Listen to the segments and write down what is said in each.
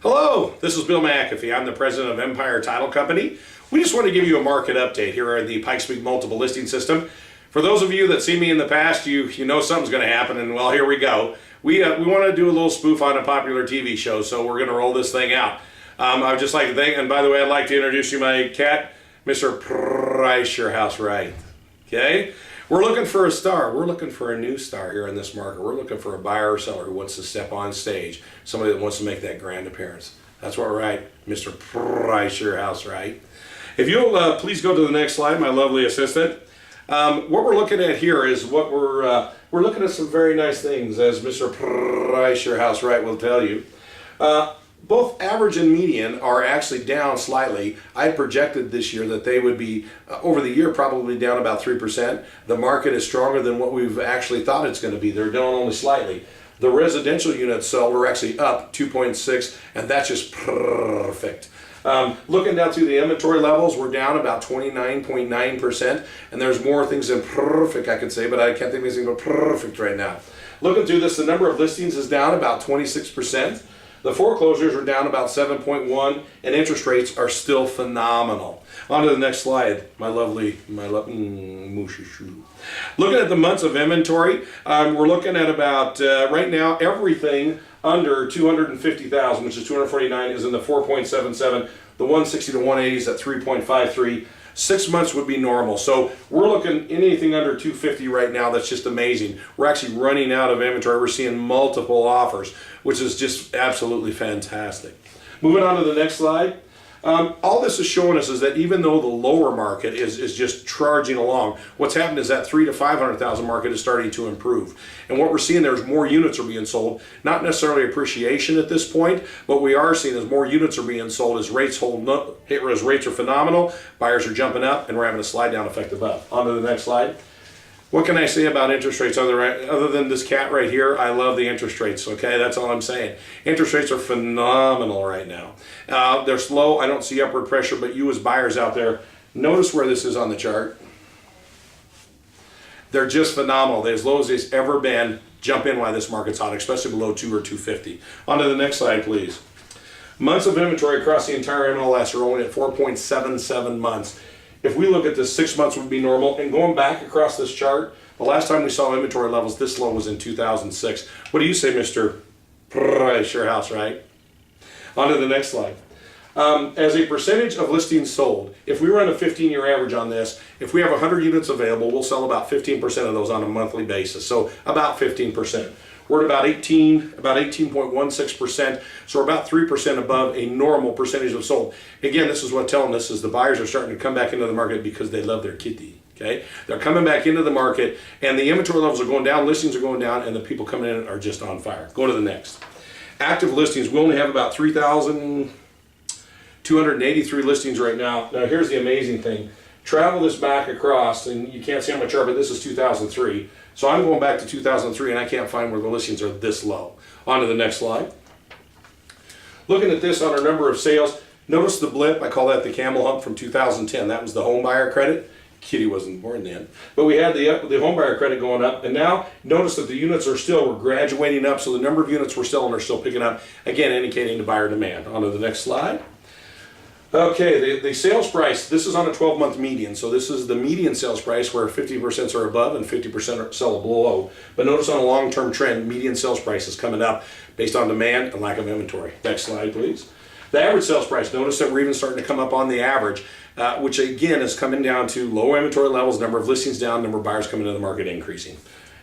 Hello, this is Bill McAfee. I'm the president of Empire Title Company. We just want to give you a market update here at the Pikes Peak Multiple Listing System. For those of you that see me in the past, you know something's going to happen, and well, here we go. We want to do a little spoof on a popular TV show, so we're going to roll this thing out. I would just like to thank, and by the way, I'd like to introduce you my cat, Mr. Price Your House Right. Okay? We're looking for a star. We're looking for a new star here in this market. We're looking for a buyer or seller who wants to step on stage, somebody that wants to make that grand appearance. That's what we're right, Mr. Price Your House Right. If you'll please go to the next slide, my lovely assistant. What we're looking at here is what we're looking at some very nice things, as Mr. Price Your House Right will tell you. Both average and median are actually down slightly. I projected this year that they would be, over the year, probably down about 3%. The market is stronger than what we've actually thought it's going to be. They're down only slightly. The residential units sold were actually up 2.6, and that's just perfect. Looking down through the inventory levels, we're down about 29.9%, and there's more things than perfect I could say, but I can't think of anything but perfect right now. Looking through this, the number of listings is down about 26%. The foreclosures are down about 7.1, and interest rates are still phenomenal. On to the next slide, my lovely mushy shoe. Looking at the months of inventory, we're looking at about, right now, everything under 250,000, which is 249, is in the 4.77. The 160 to 180 is at 3.53. 6 months would be normal. So we're looking anything under 250 right now. That's just amazing. We're actually running out of inventory. We're seeing multiple offers, which is just absolutely fantastic. Moving on to the next slide. All this is showing us is that even though the lower market is just charging along, what's happened is that 300,000 to 500,000 market is starting to improve. And what we're seeing there is more units are being sold, not necessarily appreciation at this point, but we are seeing as more units are being sold as rates hold up, as rates are phenomenal, buyers are jumping up, and we're having a slide down effect above. On to the next slide. What can I say about interest rates other than this cat right here? I love the interest rates, okay? That's all I'm saying. Interest rates are phenomenal right now. They're slow. I don't see upward pressure, but you as buyers out there, notice where this is on the chart. They're just phenomenal. They're as low as they've ever been. Jump in while this market's hot, especially below 2 or 250. On to the next slide, please. Months of inventory across the entire MLS are only at 4.77 months. If we look at this, 6 months would be normal. And going back across this chart, the last time we saw inventory levels this low was in 2006. What do you say, Mr. Price Your House Right? On to the next slide. As a percentage of listings sold, if we run a 15-year average on this, if we have 100 units available, we'll sell about 15% of those on a monthly basis. So about 15%. We're at about 18.16%, so we're about 3% above a normal percentage of sold. Again, this is what telling us is the buyers are starting to come back into the market because they love their kitty. Okay, they're coming back into the market, and the inventory levels are going down, listings are going down, and the people coming in are just on fire. Go to the next. Active listings, we only have about 3,283 listings right now. Now, here's the amazing thing. Travel this back across, and you can't see on my chart, but this is 2003. So I'm going back to 2003, and I can't find where the listings are this low. On to the next slide. Looking at this on our number of sales, notice the blip. I call that the camel hump from 2010. That was the home buyer credit. Kitty wasn't born then. But we had the home buyer credit going up, and now notice that the units are still, we're graduating up, so the number of units we're selling are still picking up, again, indicating the buyer demand. On to the next slide. Okay, the sales price, this is on a 12-month median. So this is the median sales price where 50% are above and 50% are sell below. But notice on a long-term trend, median sales price is coming up based on demand and lack of inventory. Next slide, please. The average sales price, notice that we're even starting to come up on the average, which again is coming down to low inventory levels, number of listings down, number of buyers coming into the market increasing.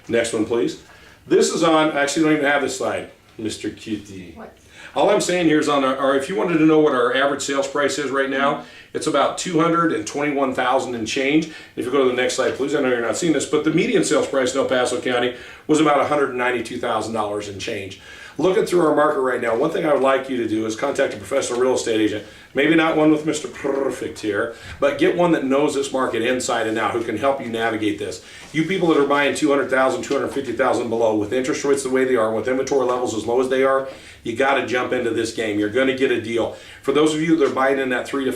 Next one, please. This is on, I actually don't even have this slide, Mr. Kitty. What? All I'm saying here is on our, if you wanted to know what our average sales price is right now, it's about $221,000 and change. If you go to the next slide, please. I know you're not seeing this, but the median sales price in El Paso County was about $192,000 and change. Looking through our market right now, one thing I would like you to do is contact a professional real estate agent. Maybe not one with Mr. Perfect here, but get one that knows this market inside and out, who can help you navigate this. You people that are buying $200,000, $250,000 below, with interest rates the way they are, with inventory levels as low as they are, you got to jump into this game. You're going to get a deal. For those of you that are buying in that $300,000 to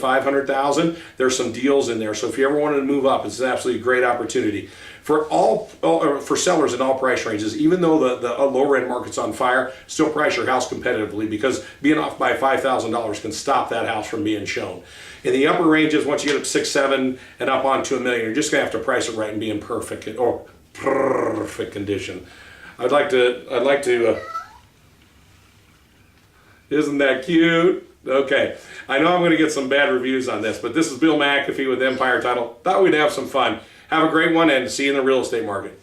$500,000, there's some deals in there. So if you ever wanted to move up, it's an absolutely great opportunity. For sellers in all price ranges, even though the lower end market's on fire, still price your house competitively, because being off by $5,000 can stop that house from being shown. In the upper ranges, once you get up to 6, 7 and up onto $1 million, you're just gonna have to price it right and be in perfect condition. I'd like to. Isn't that cute? Okay, I know I'm going to get some bad reviews on this, but this is Bill McAfee with Empire Title. Thought we'd have some fun. Have a great one, and see you in the real estate market.